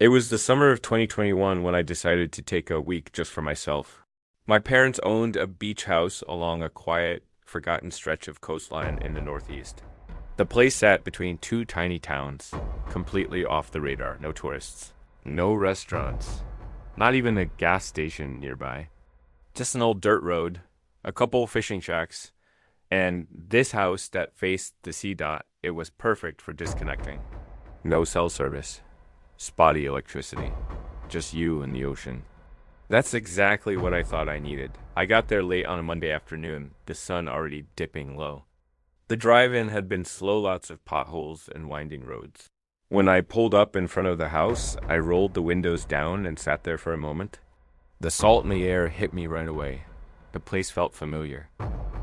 It was the summer of 2021 when I decided to take a week just for myself. My parents owned a beach house along a quiet, forgotten stretch of coastline in the Northeast. The place sat between two tiny towns, completely off the radar. No tourists, no restaurants, not even a gas station nearby. Just an old dirt road, a couple fishing shacks, and this house that faced the sea dot. It was perfect for disconnecting. No cell service, spotty electricity, just you and the ocean. That's exactly what I thought I needed. I got there late on a Monday afternoon, the sun already dipping low. The drive-in had been slow, lots of potholes and winding roads. When I pulled up in front of the house, I rolled the windows down and sat there for a moment. The salt in the air hit me right away. The place felt familiar.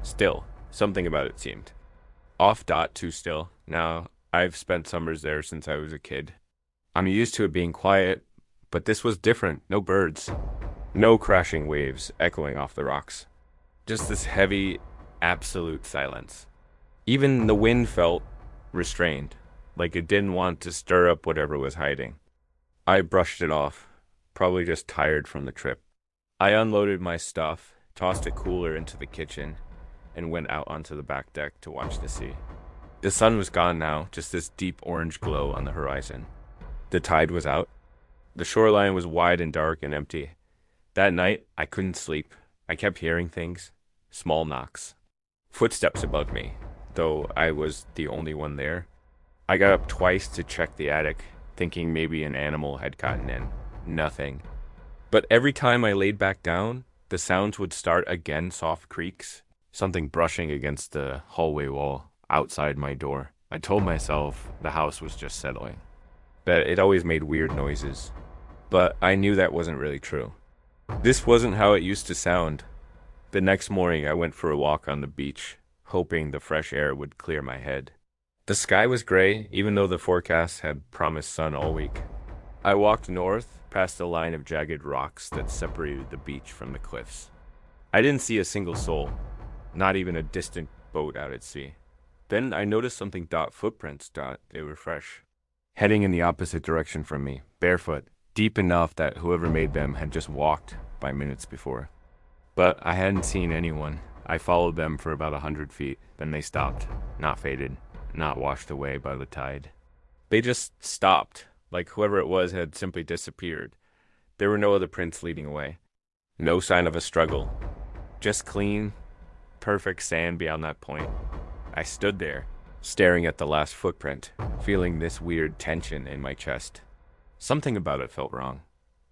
Still, something about it seemed. Off dot too still. Now, I've spent summers there since I was a kid. I'm used to it being quiet, but this was different. No birds. No crashing waves echoing off the rocks. Just this heavy, absolute silence. Even the wind felt restrained, like it didn't want to stir up whatever was hiding. I brushed it off, probably just tired from the trip. I unloaded my stuff, tossed a cooler into the kitchen, and went out onto the back deck to watch the sea. The sun was gone now, just this deep orange glow on the horizon. The tide was out. The shoreline was wide and dark and empty. That night, I couldn't sleep. I kept hearing things, small knocks, footsteps above me, though I was the only one there. I got up twice to check the attic, thinking maybe an animal had gotten in. Nothing. But every time I laid back down, the sounds would start again, soft creaks, something brushing against the hallway wall outside my door. I told myself the house was just settling, that it always made weird noises. But I knew that wasn't really true. This wasn't how it used to sound. The next morning, I went for a walk on the beach, hoping the fresh air would clear my head. The sky was gray, even though the forecast had promised sun all week. I walked north, past a line of jagged rocks that separated the beach from the cliffs. I didn't see a single soul, not even a distant boat out at sea. Then I noticed something dot footprints dot. They were fresh, heading in the opposite direction from me, barefoot, deep enough that whoever made them had just walked by minutes before. But I hadn't seen anyone. I followed them for about 100 feet, then they stopped, not faded, not washed away by the tide. They just stopped, like whoever it was had simply disappeared. There were no other prints leading away. No sign of a struggle. Just clean, perfect sand beyond that point. I stood there, staring at the last footprint, feeling this weird tension in my chest. Something about it felt wrong.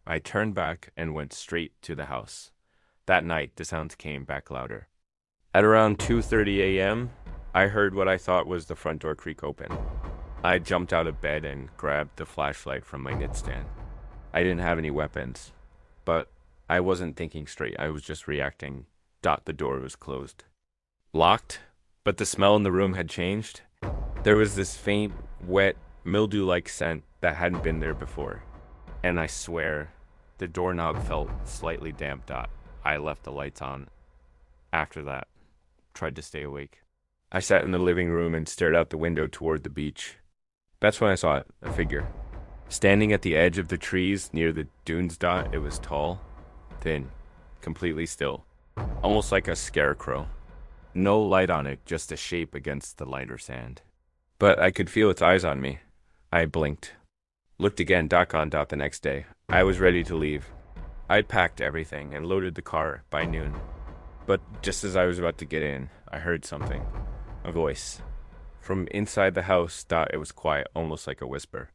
I turned back and went straight to the house. That night, the sounds came back louder. At around 2:30 a.m., I heard what I thought was the front door creak open. I jumped out of bed and grabbed the flashlight from my nightstand. I didn't have any weapons, but I wasn't thinking straight. I was just reacting. The door was closed. Locked, but the smell in the room had changed. There was this faint, wet, mildew-like scent that hadn't been there before. And I swear, the doorknob felt slightly damp. I left the lights on. After that, tried to stay awake. I sat in the living room and stared out the window toward the beach. That's when I saw it, a figure. Standing at the edge of the trees near the dunes. It was tall, thin, completely still, almost like a scarecrow. No light on it, just a shape against the lighter sand. But I could feel its eyes on me. I blinked. Looked again, the next day. I was ready to leave. I'd packed everything and loaded the car by noon. But just as I was about to get in, I heard something. A voice. From inside the house. It was quiet, almost like a whisper.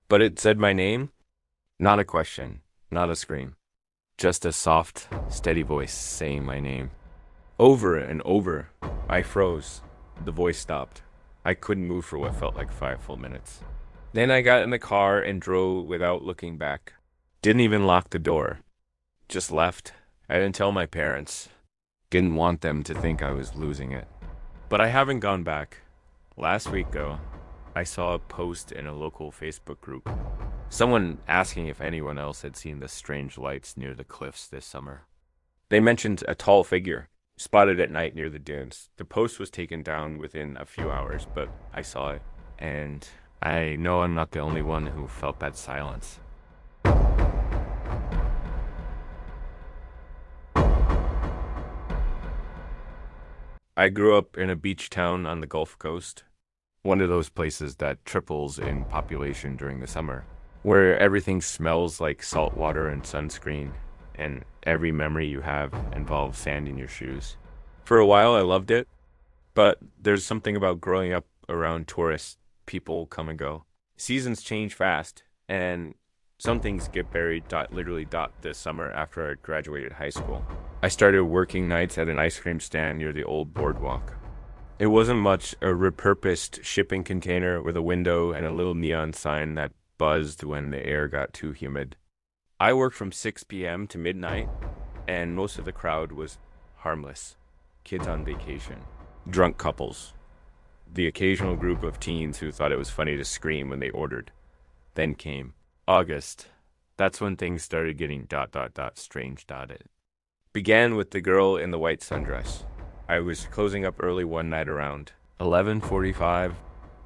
But it said my name. Not a question, not a scream. Just a soft, steady voice saying my name. Over and over. I froze. The voice stopped. I couldn't move for what felt like 5 full minutes. Then I got in the car and drove without looking back. Didn't even lock the door. Just left. I didn't tell my parents. Didn't want them to think I was losing it. But I haven't gone back. Last week, though, I saw a post in a local Facebook group. Someone asking if anyone else had seen the strange lights near the cliffs this summer. They mentioned a tall figure, spotted at night near the dunes. The post was taken down within a few hours, but I saw it. And I know I'm not the only one who felt that silence. I grew up in a beach town on the Gulf Coast, one of those places that triples in population during the summer, where everything smells like salt water and sunscreen, and every memory you have involves sand in your shoes. For a while, I loved it, but there's something about growing up around tourists. People come and go. Seasons change fast, and some things get buried literally this summer after I graduated high school. I started working nights at an ice cream stand near the old Boardwalk. It wasn't much, a repurposed shipping container with a window and a little neon sign that buzzed when the air got too humid. I worked from 6 p.m. to midnight, and most of the crowd was harmless. Kids on vacation, drunk couples, the occasional group of teens who thought it was funny to scream when they ordered. Then came August. That's when things started getting strange. It began with the girl in the white sundress. I was closing up early one night around 11:45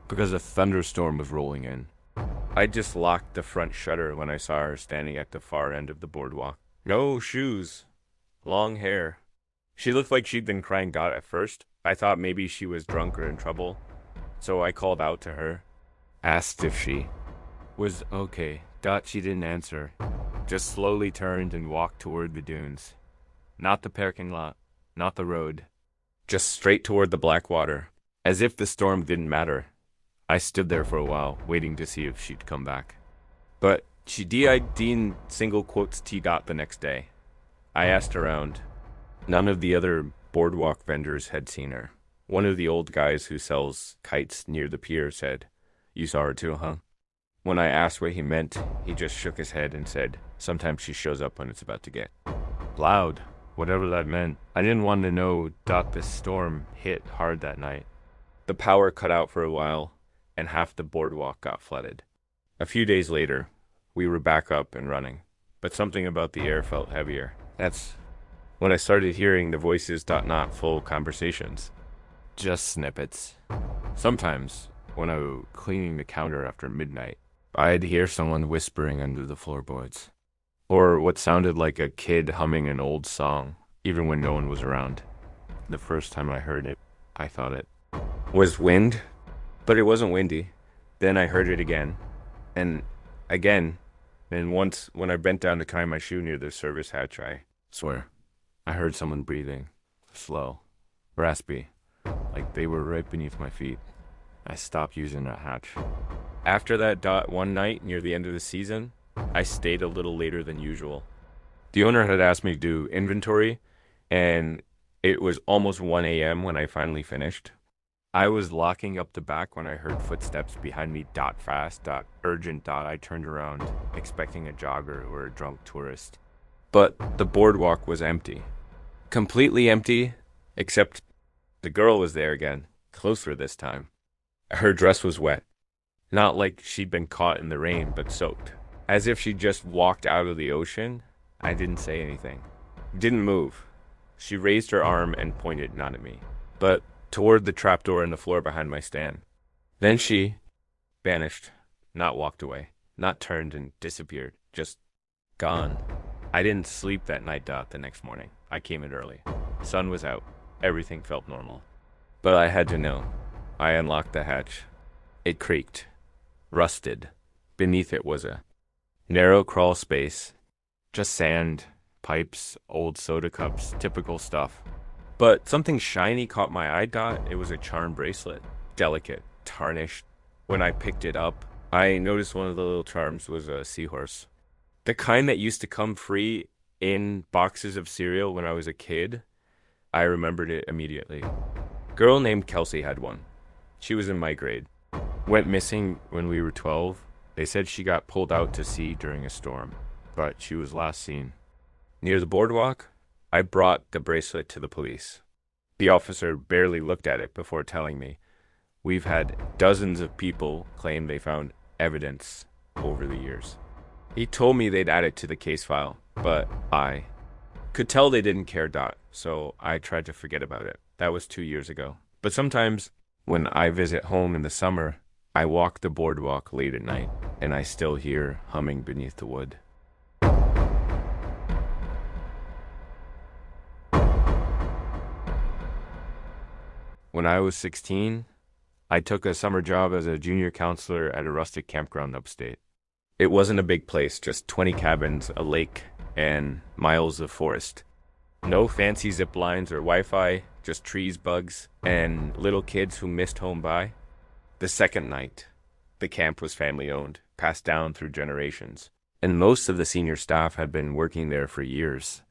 because a thunderstorm was rolling in. I just locked the front shutter when I saw her standing at the far end of the boardwalk. No shoes, long hair. She looked like she'd been crying out at first. I thought maybe she was drunk or in trouble, so I called out to her, asked if she was okay. She didn't answer, just slowly turned and walked toward the dunes. Not the parking lot, not the road, just straight toward the black water, as if the storm didn't matter. I stood there for a while, waiting to see if she'd come back. But she DID'd single quotes T-dot the next day. I asked around. None of the other boardwalk vendors had seen her. One of the old guys who sells kites near the pier said, "You saw her too, huh?" When I asked what he meant, he just shook his head and said, "Sometimes she shows up when it's about to get loud," whatever that meant. I didn't want to know. The storm hit hard that night. The power cut out for a while, and half the boardwalk got flooded. A few days later, we were back up and running, but something about the air felt heavier. That's when I started hearing the voices. Not full conversations, just snippets. Sometimes, when I was cleaning the counter after midnight, I'd hear someone whispering under the floorboards, or what sounded like a kid humming an old song, even when no one was around. The first time I heard it, I thought it was wind, but it wasn't windy. Then I heard it again, and again, and once when I bent down to tie my shoe near the service hatch, I swear, I heard someone breathing, slow, raspy, like they were right beneath my feet. I stopped using that hatch. After that one night near the end of the season, I stayed a little later than usual. The owner had asked me to do inventory, and it was almost 1 a.m. when I finally finished. I was locking up the back when I heard footsteps behind me. Fast, urgent. I turned around, expecting a jogger or a drunk tourist. But the boardwalk was empty. Completely empty, except the girl was there again, closer this time. Her dress was wet. Not like she'd been caught in the rain, but soaked. As if she'd just walked out of the ocean. I didn't say anything. Didn't move. She raised her arm and pointed not at me, but toward the trapdoor in the floor behind my stand. Then she vanished, not walked away, not turned and disappeared, just gone. I didn't sleep that night. The next morning, I came in early. Sun was out. Everything felt normal. But I had to know. I unlocked the hatch. It creaked. Rusted. Beneath it was a narrow crawl space. Just sand, pipes, old soda cups, typical stuff. But something shiny caught my eye. It was a charm bracelet. Delicate, tarnished. When I picked it up, I noticed one of the little charms was a seahorse. The kind that used to come free in boxes of cereal when I was a kid. I remembered it immediately. Girl named Kelsey had one. She was in my grade. Went missing when we were 12. They said she got pulled out to sea during a storm, but she was last seen near the boardwalk. I brought the bracelet to the police. The officer barely looked at it before telling me, "We've had dozens of people claim they found evidence over the years." He told me they'd add it to the case file, but I could tell they didn't care. So I tried to forget about it. That was 2 years ago. But sometimes when I visit home in the summer, I walk the boardwalk late at night, and I still hear humming beneath the wood. When I was 16, I took a summer job as a junior counselor at a rustic campground upstate. It wasn't a big place, just 20 cabins, a lake, and miles of forest. No fancy zip lines or Wi-Fi, just trees, bugs, and little kids who missed home by. The second night, the camp was family owned, passed down through generations, and most of the senior staff had been working there for years.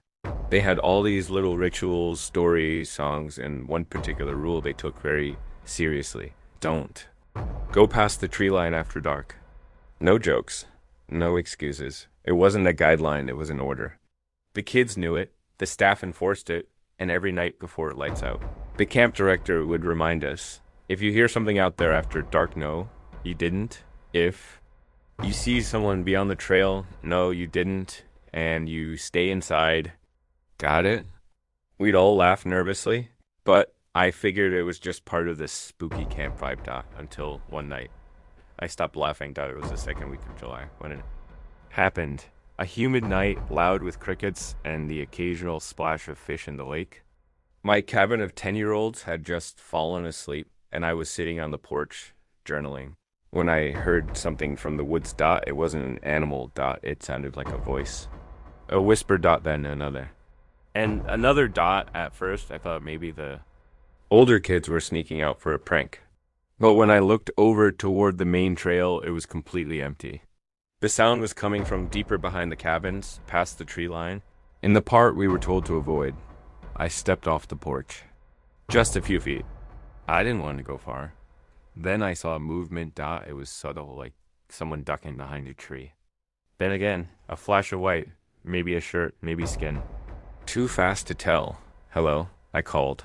They had all these little rituals, stories, songs, and one particular rule they took very seriously. Don't go past the tree line after dark. No jokes, no excuses. It wasn't a guideline, it was an order. The kids knew it, the staff enforced it, and every night before it lights out, the camp director would remind us, if you hear something out there after dark, no, you didn't. If you see someone be on the trail, no, you didn't, and you stay inside. Got it? We'd all laugh nervously, but I figured it was just part of this spooky camp vibe until one night. I stopped laughing, thought it was the second week of July when it happened. A humid night, loud with crickets and the occasional splash of fish in the lake. My cabin of 10-year-olds had just fallen asleep, and I was sitting on the porch, journaling. When I heard something from the woods, it wasn't an animal, it sounded like a voice. A whisper, then another. And another at first. I thought maybe the older kids were sneaking out for a prank. But when I looked over toward the main trail, it was completely empty. The sound was coming from deeper behind the cabins, past the tree line, in the part we were told to avoid. I stepped off the porch. Just a few feet. I didn't want to go far. Then I saw a movement. It was subtle, like someone ducking behind a tree. Then again, a flash of white, maybe a shirt, maybe skin. Too fast to tell. Hello, I called.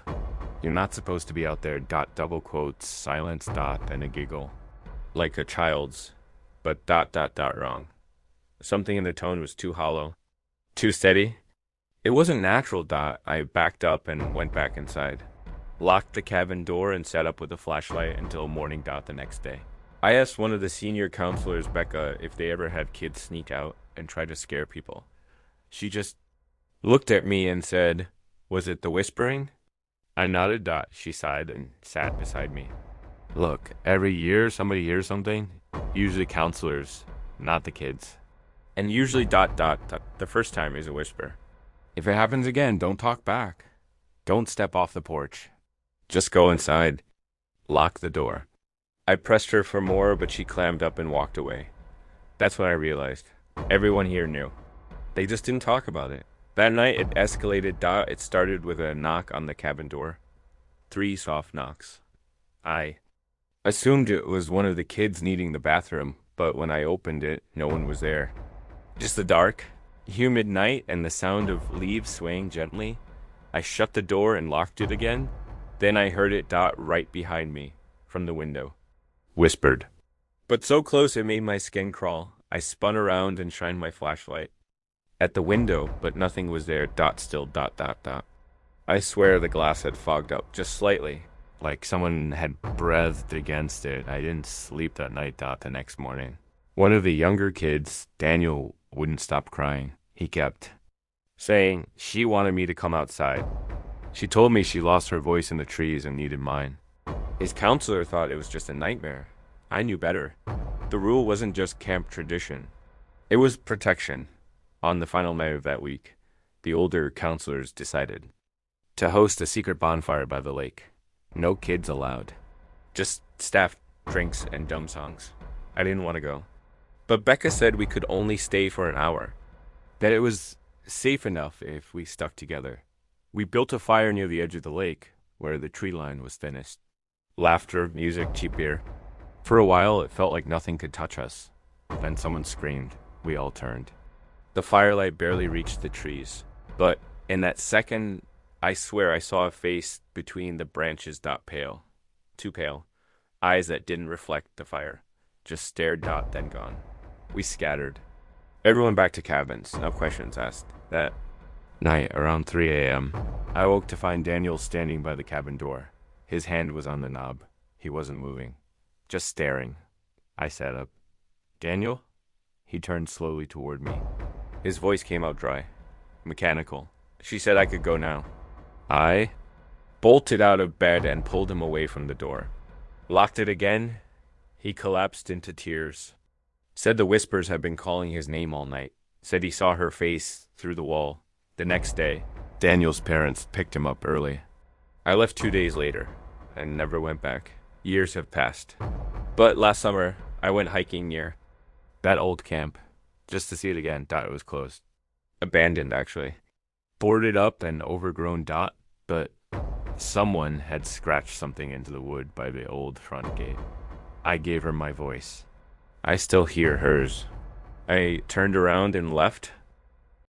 You're not supposed to be out there, double quotes, silence, and a giggle. Like a child's, but wrong. Something in the tone was too hollow, too steady. It wasn't natural, I backed up and went back inside. Locked the cabin door and sat up with a flashlight until morning the next day. I asked one of the senior counselors, Becca, if they ever had kids sneak out and try to scare people. She just looked at me and said, "Was it the whispering?" I nodded. She sighed and sat beside me. Look, every year somebody hears something, usually counselors, not the kids. And usually the first time is a whisper. If it happens again, don't talk back. Don't step off the porch. Just go inside. Lock the door. I pressed her for more, but she clammed up and walked away. That's when I realized. Everyone here knew. They just didn't talk about it. That night, it escalated. It started with a knock on the cabin door. 3 soft knocks. I assumed it was one of the kids needing the bathroom, but when I opened it, no one was there. Just the dark, humid night and the sound of leaves swaying gently. I shut the door and locked it again. Then I heard it right behind me, from the window. Whispered. But so close it made my skin crawl. I spun around and shined my flashlight at the window, but nothing was there. Still. I swear the glass had fogged up just slightly, like someone had breathed against it. I didn't sleep that night. The next morning, one of the younger kids, Daniel, wouldn't stop crying. He kept saying she wanted me to come outside. She told me she lost her voice in the trees and needed mine. His counselor thought it was just a nightmare. I knew better. The rule wasn't just camp tradition. It was protection. On the final night of that week, the older counselors decided to host a secret bonfire by the lake. No kids allowed. Just staff, drinks, and dumb songs. I didn't want to go. But Becca said we could only stay for an hour. That it was safe enough if we stuck together. We built a fire near the edge of the lake, where the tree line was thinnest. Laughter, music, cheap beer. For a while, it felt like nothing could touch us. Then someone screamed. We all turned. The firelight barely reached the trees. But in that second, I swear I saw a face between the branches. Pale. Too pale. Eyes that didn't reflect the fire. Just stared. Then gone. We scattered. Everyone back to cabins. No questions asked. That night, around 3 a.m., I woke to find Daniel standing by the cabin door. His hand was on the knob. He wasn't moving. Just staring. I sat up. Daniel? He turned slowly toward me. His voice came out dry. Mechanical. She said I could go now. I bolted out of bed and pulled him away from the door. Locked it again, he collapsed into tears. Said the whispers had been calling his name all night. Said he saw her face through the wall. The next day, Daniel's parents picked him up early. I left 2 days later and never went back. Years have passed. But last summer, I went hiking near that old camp just to see it again. Thought it was closed. Abandoned, actually. Boarded up and overgrown dot, but someone had scratched something into the wood by the old front gate. I gave her my voice. I still hear hers. I turned around and left,